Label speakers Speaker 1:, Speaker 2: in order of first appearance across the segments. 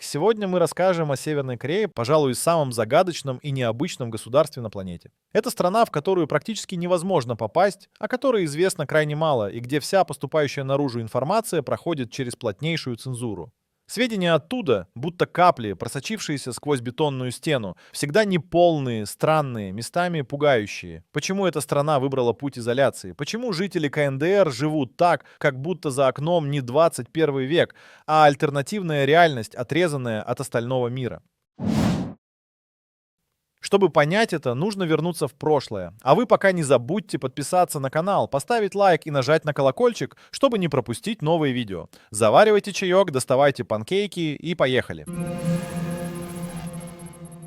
Speaker 1: Сегодня мы расскажем о Северной Корее, пожалуй, самом загадочном и необычном государстве на планете. Это страна, в которую практически невозможно попасть, о которой известно крайне мало и где вся поступающая наружу информация проходит через плотнейшую цензуру. Сведения оттуда, будто капли, просочившиеся сквозь бетонную стену, всегда неполные, странные, местами пугающие. Почему эта страна выбрала путь изоляции? Почему жители КНДР живут так, как будто за окном не 21 век, а альтернативная реальность, отрезанная от остального мира? Чтобы понять это, нужно вернуться в прошлое. А вы пока не забудьте подписаться на канал, поставить лайк и нажать на колокольчик, чтобы не пропустить новые видео. Заваривайте чаек, доставайте панкейки и поехали.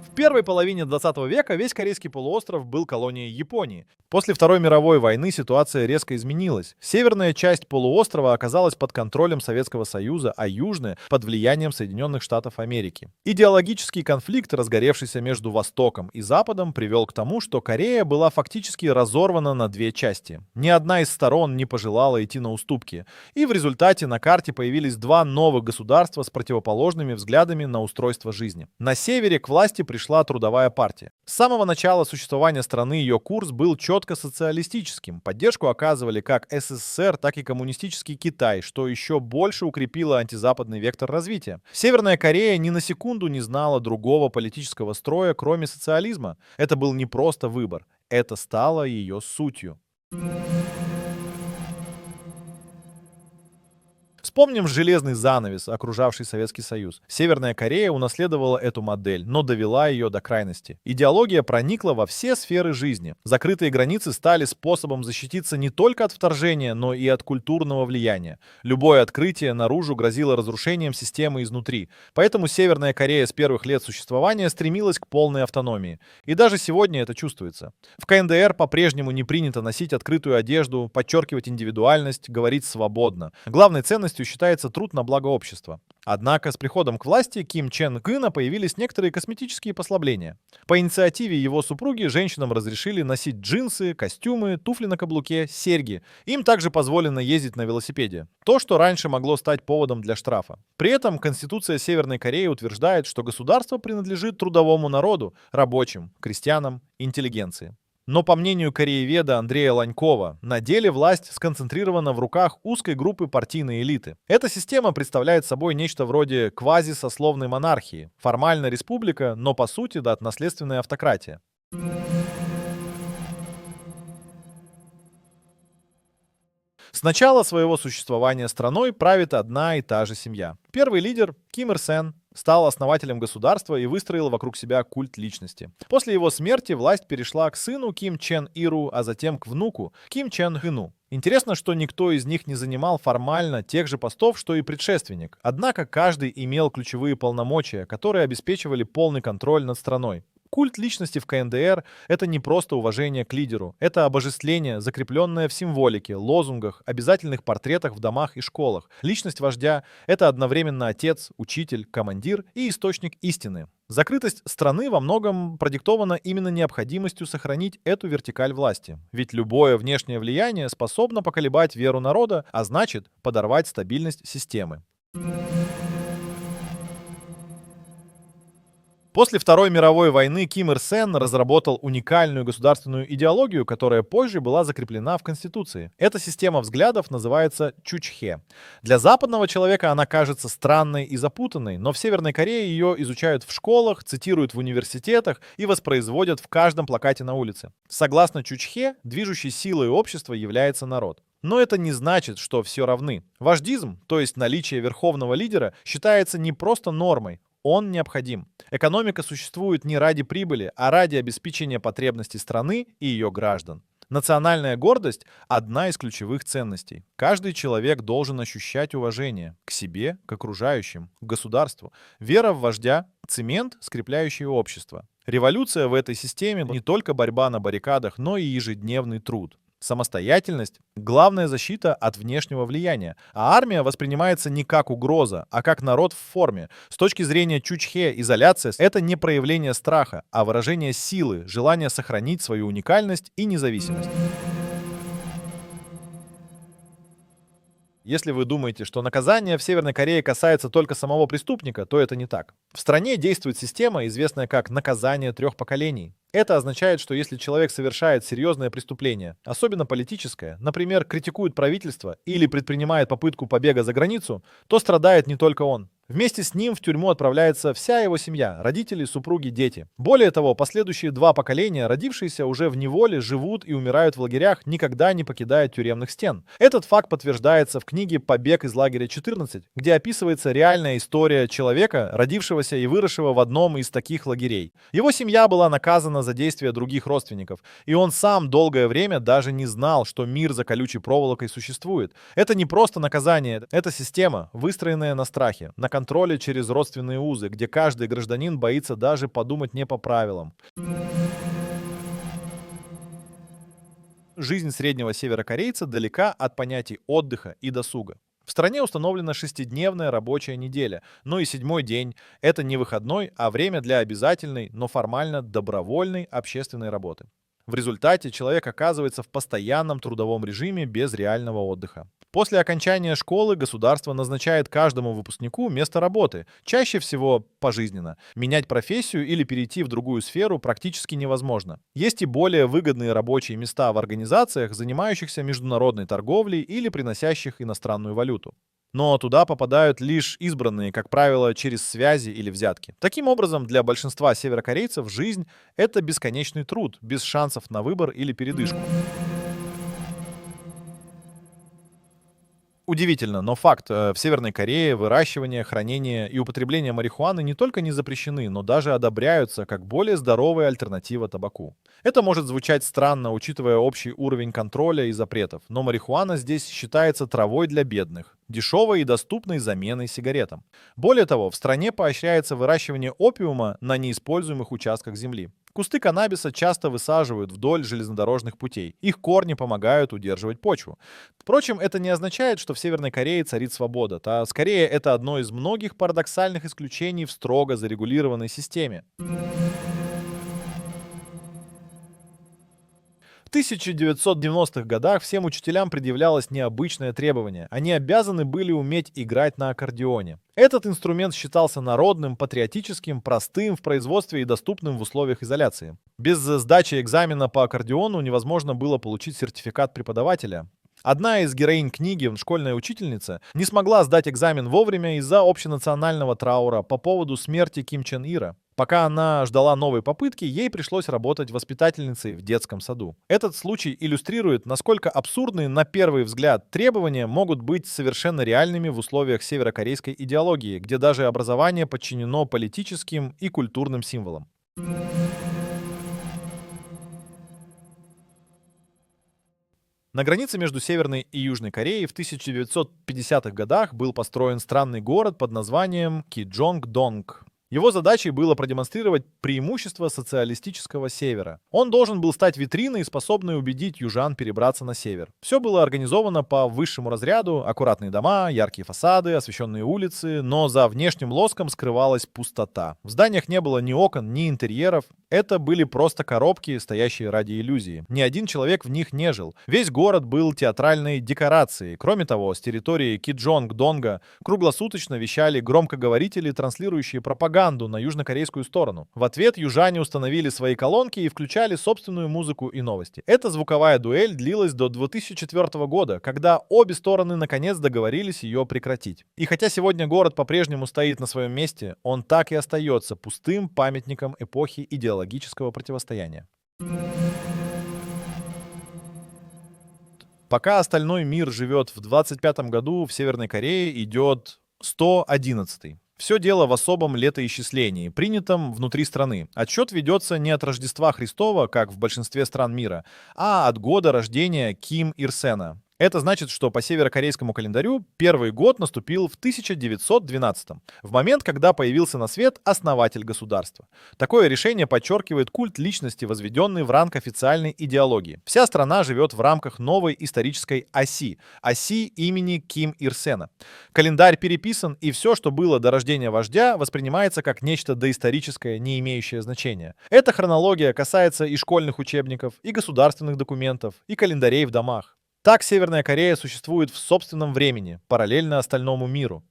Speaker 1: В первой половине 20 века весь Корейский полуостров был колонией Японии. После Второй мировой войны ситуация резко изменилась. Северная часть полуострова оказалась под контролем Советского Союза, а южная — под влиянием Соединенных Штатов Америки. Идеологический конфликт, разгоревшийся между Востоком и Западом, привел к тому, что Корея была фактически разорвана на две части. Ни одна из сторон не пожелала идти на уступки. И в результате на карте появились два новых государства с противоположными взглядами на устройство жизни. На севере к власти пришла Трудовая партия. С самого начала существования страны ее курс был четко социалистическим. Поддержку оказывали как СССР, так и коммунистический Китай, что еще больше укрепило антизападный вектор развития. Северная Корея ни на секунду не знала другого политического строя, кроме социализма. Это был не просто выбор, это стало ее сутью. Вспомним железный занавес, окружавший Советский Союз. Северная Корея унаследовала эту модель, но довела ее до крайности. Идеология проникла во все сферы жизни. Закрытые границы стали способом защититься не только от вторжения, но и от культурного влияния. Любое открытие наружу грозило разрушением системы изнутри. Поэтому Северная Корея с первых лет существования стремилась к полной автономии. И даже сегодня это чувствуется. В КНДР по-прежнему не принято носить открытую одежду, подчеркивать индивидуальность, говорить свободно. Главной ценностью считается труд на благо общества. Однако с приходом к власти Ким Чен Гына появились некоторые косметические послабления. По инициативе его супруги женщинам разрешили носить джинсы, костюмы, туфли на каблуке, серьги. Им также позволено ездить на велосипеде. То, что раньше могло стать поводом для штрафа. При этом Конституция Северной Кореи утверждает, что государство принадлежит трудовому народу, рабочим, крестьянам, интеллигенции. Но, по мнению корееведа Андрея Ланькова, на деле власть сконцентрирована в руках узкой группы партийной элиты. Эта система представляет собой нечто вроде квазисословной монархии. Формально республика, но по сути да, наследственная автократия. С начала своего существования страной правит одна и та же семья. Первый лидер, Ким Ир Сен, стал основателем государства и выстроил вокруг себя культ личности. После его смерти власть перешла к сыну Ким Чен Иру, а затем к внуку Ким Чен Гыну. Интересно, что никто из них не занимал формально тех же постов, что и предшественник. Однако каждый имел ключевые полномочия, которые обеспечивали полный контроль над страной. Культ личности в КНДР — это не просто уважение к лидеру, это обожествление, закрепленное в символике, лозунгах, обязательных портретах в домах и школах. Личность вождя — это одновременно отец, учитель, командир и источник истины. Закрытость страны во многом продиктована именно необходимостью сохранить эту вертикаль власти. Ведь любое внешнее влияние способно поколебать веру народа, а значит подорвать стабильность системы. После Второй мировой войны Ким Ир Сен разработал уникальную государственную идеологию, которая позже была закреплена в Конституции. Эта система взглядов называется Чучхе. Для западного человека она кажется странной и запутанной, но в Северной Корее ее изучают в школах, цитируют в университетах и воспроизводят в каждом плакате на улице. Согласно Чучхе, движущей силой общества является народ. Но это не значит, что все равны. Вождизм, то есть наличие верховного лидера, считается не просто нормой. Он необходим. Экономика существует не ради прибыли, а ради обеспечения потребностей страны и ее граждан. Национальная гордость – одна из ключевых ценностей. Каждый человек должен ощущать уважение к себе, к окружающим, к государству. Вера в вождя – цемент, скрепляющий общество. Революция в этой системе не только борьба на баррикадах, но и ежедневный труд. Самостоятельность — главная защита от внешнего влияния, а армия воспринимается не как угроза, а как народ в форме. С точки зрения Чучхе, изоляция — это не проявление страха, а выражение силы, желание сохранить свою уникальность и независимость. Если вы думаете, что наказание в Северной Корее касается только самого преступника, то это не так. В стране действует система, известная как наказание трех поколений. Это означает, что если человек совершает серьезное преступление, особенно политическое, например, критикует правительство или предпринимает попытку побега за границу, то страдает не только он. Вместе с ним в тюрьму отправляется вся его семья, родители, супруги, дети. Более того, последующие два поколения, родившиеся уже в неволе, живут и умирают в лагерях, никогда не покидая тюремных стен. Этот факт подтверждается в книге «Побег из лагеря 14», где описывается реальная история человека, родившегося и выросшего в одном из таких лагерей. Его семья была наказана за действия других родственников, и он сам долгое время даже не знал, что мир за колючей проволокой существует. Это не просто наказание, это система, выстроенная на страхе, на контроле через родственные узы, где каждый гражданин боится даже подумать не по правилам. Жизнь среднего северокорейца далека от понятий отдыха и досуга. В стране установлена шестидневная рабочая неделя, но и седьмой день– это не выходной, а время для обязательной, но формально добровольной общественной работы. В результате человек оказывается в постоянном трудовом режиме без реального отдыха. После окончания школы государство назначает каждому выпускнику место работы, чаще всего пожизненно. Менять профессию или перейти в другую сферу практически невозможно. Есть и более выгодные рабочие места в организациях, занимающихся международной торговлей или приносящих иностранную валюту. Но туда попадают лишь избранные, как правило, через связи или взятки. Таким образом, для большинства северокорейцев жизнь– это бесконечный труд, без шансов на выбор или передышку. Удивительно, но факт, в Северной Корее выращивание, хранение и употребление марихуаны не только не запрещены, но даже одобряются как более здоровая альтернатива табаку. Это может звучать странно, учитывая общий уровень контроля и запретов, но марихуана здесь считается травой для бедных, дешевой и доступной заменой сигаретам. Более того, в стране поощряется выращивание опиума на неиспользуемых участках земли. Кусты каннабиса часто высаживают вдоль железнодорожных путей. Их корни помогают удерживать почву. Впрочем, это не означает, что в Северной Корее царит свобода, а скорее это одно из многих парадоксальных исключений в строго зарегулированной системе. В 1990-х годах всем учителям предъявлялось необычное требование. Они обязаны были уметь играть на аккордеоне. Этот инструмент считался народным, патриотическим, простым в производстве и доступным в условиях изоляции. Без сдачи экзамена по аккордеону невозможно было получить сертификат преподавателя. Одна из героинь книги, школьная учительница, не смогла сдать экзамен вовремя из-за общенационального траура по поводу смерти Ким Чен Ира. Пока она ждала новой попытки, ей пришлось работать воспитательницей в детском саду. Этот случай иллюстрирует, насколько абсурдные на первый взгляд требования могут быть совершенно реальными в условиях северокорейской идеологии, где даже образование подчинено политическим и культурным символам. На границе между Северной и Южной Кореей в 1950-х годах был построен странный город под названием Киджонг-Донг. Его задачей было продемонстрировать преимущество социалистического севера. Он должен был стать витриной, способной убедить южан перебраться на север. Все было организовано по высшему разряду: аккуратные дома, яркие фасады, освещенные улицы, но за внешним лоском скрывалась пустота. В зданиях не было ни окон, ни интерьеров. Это были просто коробки, стоящие ради иллюзии. Ни один человек в них не жил. Весь город был театральной декорацией. Кроме того, с территории Киджонг-Донга круглосуточно вещали громкоговорители, транслирующие пропаганду на южнокорейскую сторону. В ответ южане установили свои колонки и включали собственную музыку и новости. Эта звуковая дуэль длилась до 2004 года, когда обе стороны наконец договорились ее прекратить. И хотя сегодня город по-прежнему стоит на своем месте, он так и остается пустым памятником эпохи идеологического противостояния. Пока остальной мир живет в 25-м году, в Северной Корее идет 111-й. Все дело в особом летоисчислении, принятом внутри страны. Отсчет ведется не от Рождества Христова, как в большинстве стран мира, а от года рождения Ким Ир Сена. Это значит, что по северокорейскому календарю первый год наступил в 1912, в момент, когда появился на свет основатель государства. Такое решение подчеркивает культ личности, возведенный в ранг официальной идеологии. Вся страна живет в рамках новой исторической оси имени Ким Ир Сена. Календарь переписан, и все, что было до рождения вождя, воспринимается как нечто доисторическое, не имеющее значения. Эта хронология касается и школьных учебников, и государственных документов, и календарей в домах. Так Северная Корея существует в собственном времени, параллельно остальному миру.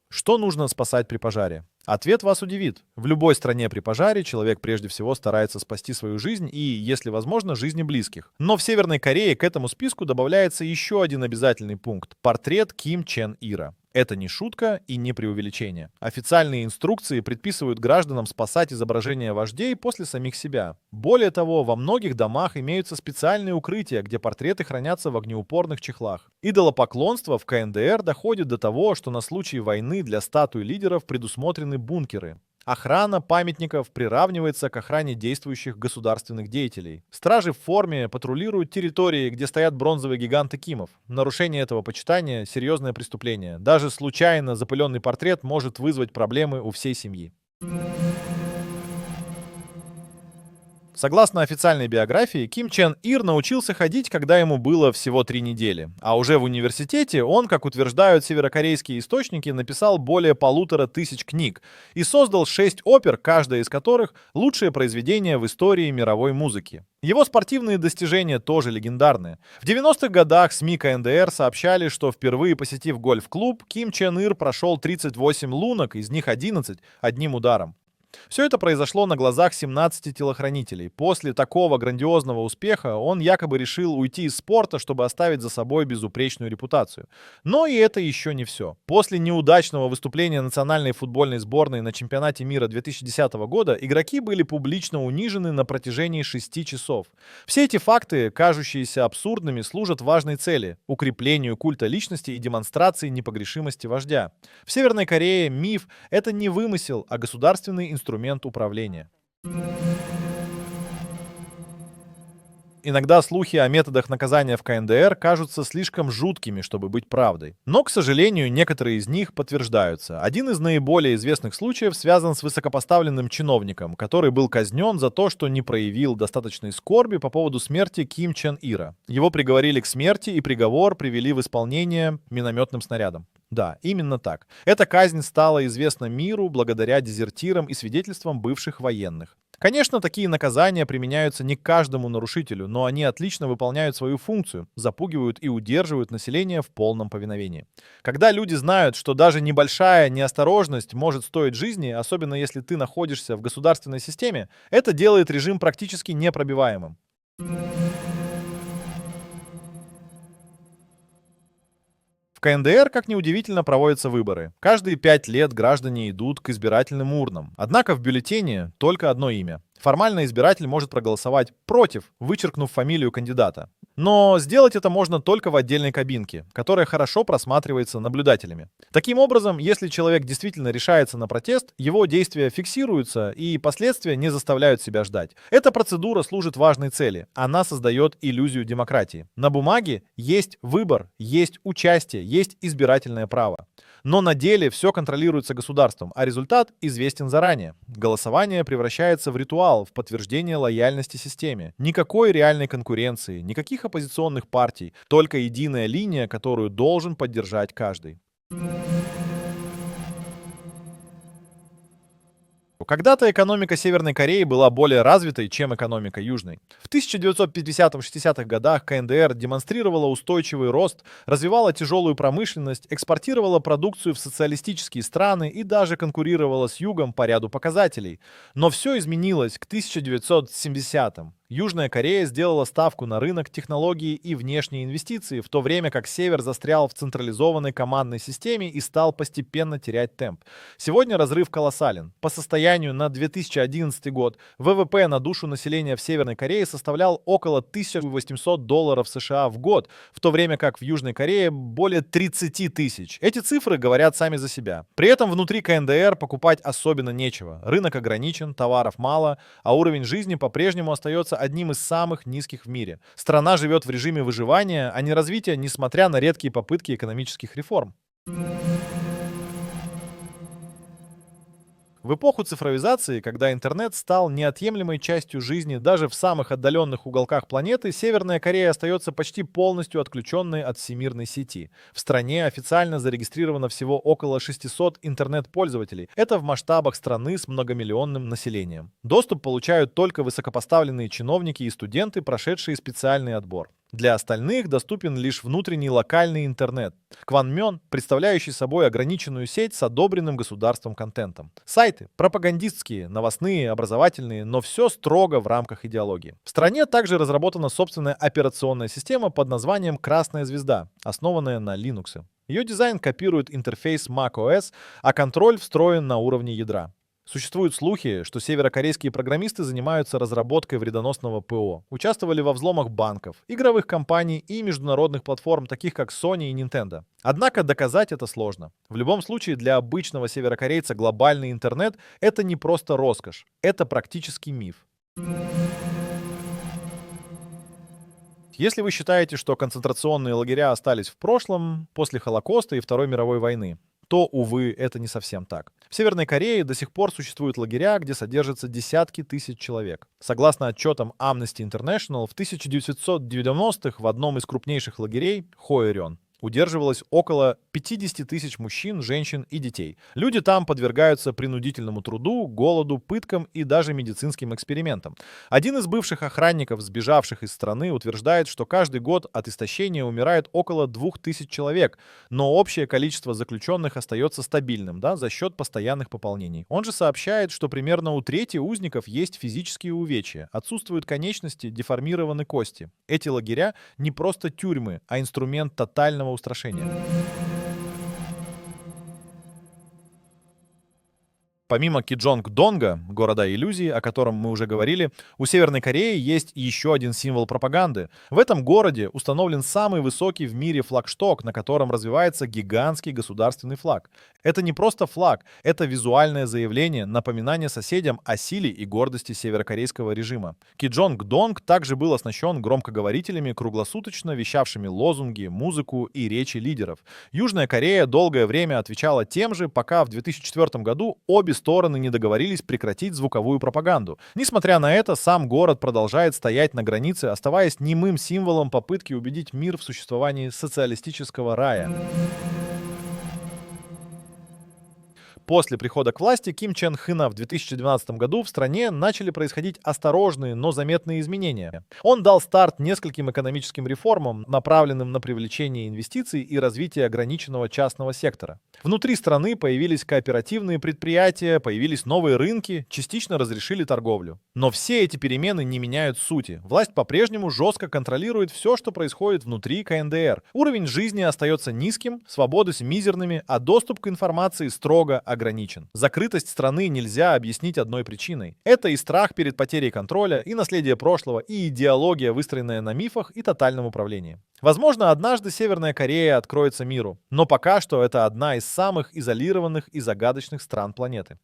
Speaker 1: Что нужно спасать при пожаре? Ответ вас удивит. В любой стране при пожаре человек прежде всего старается спасти свою жизнь и, если возможно, жизни близких. Но в Северной Корее к этому списку добавляется еще один обязательный пункт — портрет Ким Чен Ира. Это не шутка и не преувеличение. Официальные инструкции предписывают гражданам спасать изображения вождей после самих себя. Более того, во многих домах имеются специальные укрытия, где портреты хранятся в огнеупорных чехлах. Идолопоклонство в КНДР доходит до того, что на случай войны для статуй лидеров предусмотрены бункеры. Охрана памятников приравнивается к охране действующих государственных деятелей. Стражи в форме патрулируют территории, где стоят бронзовые гиганты Кимов. Нарушение этого почитания — серьезное преступление. Даже случайно запыленный портрет может вызвать проблемы у всей семьи. Согласно официальной биографии, Ким Чен Ир научился ходить, когда ему было всего 3 недели. А уже в университете он, как утверждают северокорейские источники, написал более 1500 книг и создал 6 опер, каждая из которых — лучшее произведение в истории мировой музыки. Его спортивные достижения тоже легендарные. В 90-х годах СМИ КНДР сообщали, что впервые посетив гольф-клуб, Ким Чен Ир прошел 38 лунок, из них 11 одним ударом. Все это произошло на глазах 17 телохранителей. После такого грандиозного успеха он якобы решил уйти из спорта, чтобы оставить за собой безупречную репутацию. Но и это еще не все. После неудачного выступления национальной футбольной сборной на чемпионате мира 2010 года игроки были публично унижены на протяжении 6 часов. Все эти факты, кажущиеся абсурдными, служат важной цели — укреплению культа личности и демонстрации непогрешимости вождя. В Северной Корее миф — это не вымысел, а государственный инструмент управления. Иногда слухи о методах наказания в КНДР кажутся слишком жуткими, чтобы быть правдой. Но, к сожалению, некоторые из них подтверждаются. Один из наиболее известных случаев связан с высокопоставленным чиновником, который был казнен за то, что не проявил достаточной скорби по поводу смерти Ким Чен Ира. Его приговорили к смерти, и приговор привели в исполнение минометным снарядом. Да, именно так. Эта казнь стала известна миру благодаря дезертирам и свидетельствам бывших военных. Конечно, такие наказания применяются не к каждому нарушителю, но они отлично выполняют свою функцию, запугивают и удерживают население в полном повиновении. Когда люди знают, что даже небольшая неосторожность может стоить жизни, особенно если ты находишься в государственной системе, это делает режим практически непробиваемым. В КНДР, как ни удивительно, проводятся выборы. Каждые 5 лет граждане идут к избирательным урнам. Однако в бюллетене только одно имя. Формально избиратель может проголосовать против, вычеркнув фамилию кандидата. Но сделать это можно только в отдельной кабинке, которая хорошо просматривается наблюдателями. Таким образом, если человек действительно решается на протест, его действия фиксируются и последствия не заставляют себя ждать. Эта процедура служит важной цели. Она создает иллюзию демократии. На бумаге есть выбор, есть участие, есть избирательное право. Но на деле все контролируется государством, а результат известен заранее. Голосование превращается в ритуал, в подтверждение лояльности системе. Никакой реальной конкуренции, никаких оппозиционных партий, только единая линия, которую должен поддержать каждый. Когда-то экономика Северной Кореи была более развитой, чем экономика Южной. В 1950-60-х годах КНДР демонстрировала устойчивый рост, развивала тяжелую промышленность, экспортировала продукцию в социалистические страны и даже конкурировала с Югом по ряду показателей. Но все изменилось к 1970-м. Южная Корея сделала ставку на рынок, технологии и внешние инвестиции, в то время как Север застрял в централизованной командной системе и стал постепенно терять темп. Сегодня разрыв колоссален. По состоянию на 2011 год ВВП на душу населения в Северной Корее составлял около $1800 США в год, в то время как в Южной Корее более 30 тысяч. Эти цифры говорят сами за себя. При этом внутри КНДР покупать особенно нечего. Рынок ограничен, товаров мало, а уровень жизни по-прежнему остается одним из самых низких в мире. Страна живет в режиме выживания, а не развития, несмотря на редкие попытки экономических реформ. В эпоху цифровизации, когда интернет стал неотъемлемой частью жизни даже в самых отдаленных уголках планеты, Северная Корея остается почти полностью отключенной от всемирной сети. В стране официально зарегистрировано всего около 600 интернет-пользователей. Это в масштабах страны с многомиллионным населением. Доступ получают только высокопоставленные чиновники и студенты, прошедшие специальный отбор. Для остальных доступен лишь внутренний локальный интернет. Кванмён, представляющий собой ограниченную сеть с одобренным государством контентом. Сайты пропагандистские, новостные, образовательные, но все строго в рамках идеологии. В стране также разработана собственная операционная система под названием «Красная звезда», основанная на Linux. Ее дизайн копирует интерфейс macOS, а контроль встроен на уровне ядра. Существуют слухи, что северокорейские программисты занимаются разработкой вредоносного ПО, участвовали во взломах банков, игровых компаний и международных платформ, таких как Sony и Nintendo. Однако доказать это сложно. В любом случае, для обычного северокорейца глобальный интернет — это не просто роскошь, это практически миф. Если вы считаете, что концентрационные лагеря остались в прошлом, после Холокоста и Второй мировой войны, то, увы, это не совсем так. В Северной Корее до сих пор существуют лагеря, где содержатся десятки тысяч человек. Согласно отчетам Amnesty International, в 1990-х в одном из крупнейших лагерей, Хойрён, удерживалось около 50 тысяч мужчин, женщин и детей. Люди там подвергаются принудительному труду, голоду, пыткам и даже медицинским экспериментам. Один из бывших охранников, сбежавших из страны, утверждает, что каждый год от истощения умирает около 2000 человек, но общее количество заключенных остается стабильным, за счет постоянных пополнений. Он же сообщает, что примерно у трети узников есть физические увечья, отсутствуют конечности, деформированы кости. Эти лагеря не просто тюрьмы, а инструмент тотального устрашения. Помимо Киджонг-Донга, города иллюзий, о котором мы уже говорили, у Северной Кореи есть еще один символ пропаганды. В этом городе установлен самый высокий в мире флагшток, на котором развивается гигантский государственный флаг. Это не просто флаг, это визуальное заявление, напоминание соседям о силе и гордости северокорейского режима. Киджонг-Донг также был оснащен громкоговорителями, круглосуточно вещавшими лозунги, музыку и речи лидеров. Южная Корея долгое время отвечала тем же, пока в 2004 году обе стороны не договорились прекратить звуковую пропаганду. Несмотря на это, сам город продолжает стоять на границе, оставаясь немым символом попытки убедить мир в существовании социалистического рая. После прихода к власти Ким Чен Хына в 2012 году в стране начали происходить осторожные, но заметные изменения. Он дал старт нескольким экономическим реформам, направленным на привлечение инвестиций и развитие ограниченного частного сектора. Внутри страны появились кооперативные предприятия, появились новые рынки, частично разрешили торговлю. Но все эти перемены не меняют сути. Власть по-прежнему жестко контролирует все, что происходит внутри КНДР. Уровень жизни остается низким, свободы мизерными, а доступ к информации строго ограничен. Закрытость страны нельзя объяснить одной причиной. Это и страх перед потерей контроля, и наследие прошлого, и идеология, выстроенная на мифах и тотальном управлении. Возможно, однажды Северная Корея откроется миру, но пока что это одна из самых изолированных и загадочных стран планеты.